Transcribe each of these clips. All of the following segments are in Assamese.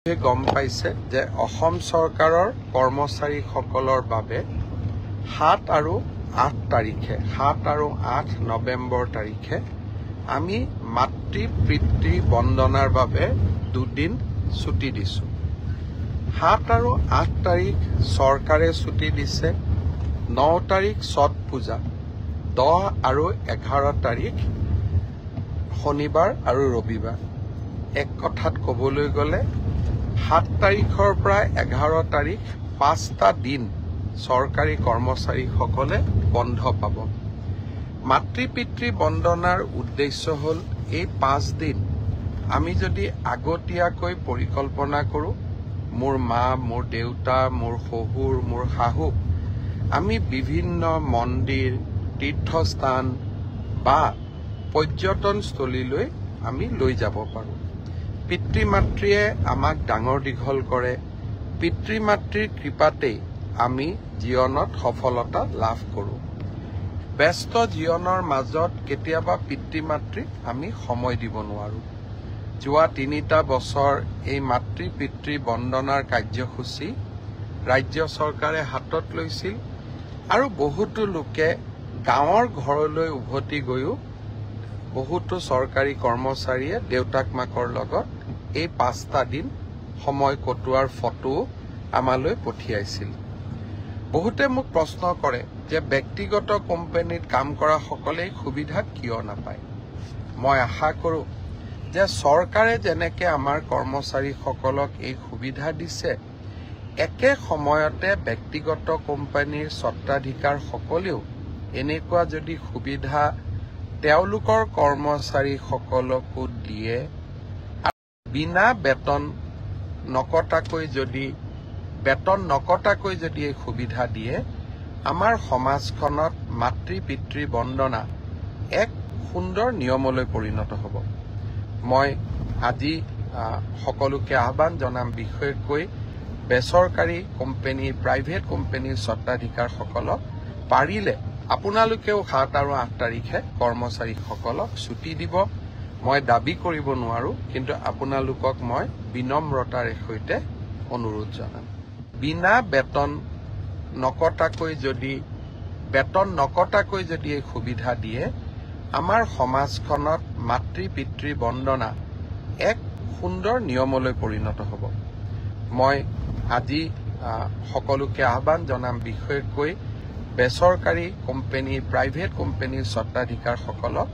গম পাইছে যে অসম চৰকাৰৰ কৰ্মচাৰীসকলৰ বাবে 7 আৰু 8 তাৰিখে 7 আৰু 8 নৱেম্বৰ তাৰিখে আমি মাতৃ পিতৃ বন্দনাৰ বাবে 2 দিন ছুটি দিছো। 7 আৰু 8 তাৰিখ চৰকাৰে ছুটি দিছে। 9 তাৰিখ ছট পূজা, 10 আৰু 11 তাৰিখ শনিবাৰ আৰু ৰবিবাৰ। এক কথাত ক'বলৈ গ'লে 7 তাৰিখৰ পৰা 11 তাৰিখ 5টা দিন চৰকাৰী কৰ্মচাৰীসকলে বন্ধ পাব। মাতৃ পিতৃ বন্দনাৰ উদ্দেশ্য হ'ল এই 5 দিন আমি যদি আগতীয়াকৈ পৰিকল্পনা কৰোঁ, মোৰ মা, মোৰ দেউতা, মোৰ শহুৰ, মোৰ শাহুক আমি বিভিন্ন মন্দিৰ, তীৰ্থস্থান বা পৰ্যটনস্থলীলৈ আমি লৈ যাব পাৰোঁ। পিতৃ মাতৃয়ে আমাক ডাঙৰ দীঘল কৰে। পিতৃ মাতৃৰ কৃপাতেই আমি জীৱনত সফলতা লাভ কৰোঁ। ব্যস্ত জীৱনৰ মাজত কেতিয়াবা পিতৃ মাতৃক আমি সময় দিব নোৱাৰোঁ। যোৱা 3টা বছৰ এই মাতৃ পিতৃ বন্দনাৰ কাৰ্যসূচী ৰাজ্য চৰকাৰে হাতত লৈছিল আৰু বহুতো লোকে গাঁৱৰ ঘৰলৈ উভতি গৈও বহুতো চৰকাৰী কৰ্মচাৰীয়ে দেউতাক মাকৰ লগত এই 5টা দিন সময় কটোৱাৰ ফটো আমালৈ পঠিয়াইছিল। বহুতে মোক প্ৰশ্ন কৰে যে ব্যক্তিগত কোম্পানীত কাম কৰা সকলেই সুবিধা কিয় নাপায়। মই আশা কৰোঁ যে চৰকাৰে যেনেকৈ আমাৰ কৰ্মচাৰীসকলক এই সুবিধা দিছে, একে সময়তে ব্যক্তিগত কোম্পানীৰ স্বত্বাধিকাৰসকলেও এনেকুৱা যদি সুবিধা তেওঁলোকৰ কৰ্মচাৰীসকলকো দিয়ে, বিনা বেতন নকটাকৈ যদি এই সুবিধা দিয়ে, আমাৰ সমাজখনত মাতৃ পিতৃ বন্দনা এক সুন্দৰ নিয়মলৈ পৰিণত হ'ব। মই আজি সকলোকে আহ্বান জনাম, বিশেষকৈ বেচৰকাৰী কোম্পানী, প্ৰাইভেট কোম্পানীৰ স্বত্বাধিকাৰসকলক পাৰিলে আপোনালোকেও 7 আৰু 8 তাৰিখে কৰ্মচাৰীসকলক ছুটি দিব। মই দাবী কৰিব নোৱাৰোঁ, কিন্তু আপোনালোকক মই বিনম্ৰতাৰ সৈতে অনুৰোধ জনাম। বিনা বেতন নকটাকৈ যদি এই সুবিধা দিয়ে, আমাৰ সমাজখনত মাতৃ পিতৃ বন্দনা এক সুন্দৰ নিয়মলৈ পৰিণত হ'ব। মই আজি সকলোকে আহ্বান জনাম, বিশেষকৈ বেচৰকাৰী কোম্পানী, প্ৰাইভেট কোম্পানীৰ স্বত্বাধিকাৰসকলক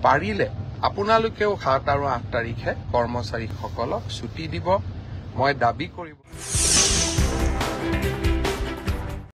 পাৰিলে আপোনালোকেও 7 আৰু 8 তাৰিখে কৰ্মচাৰীসকলক ছুটি দিব। মই দাবী কৰিব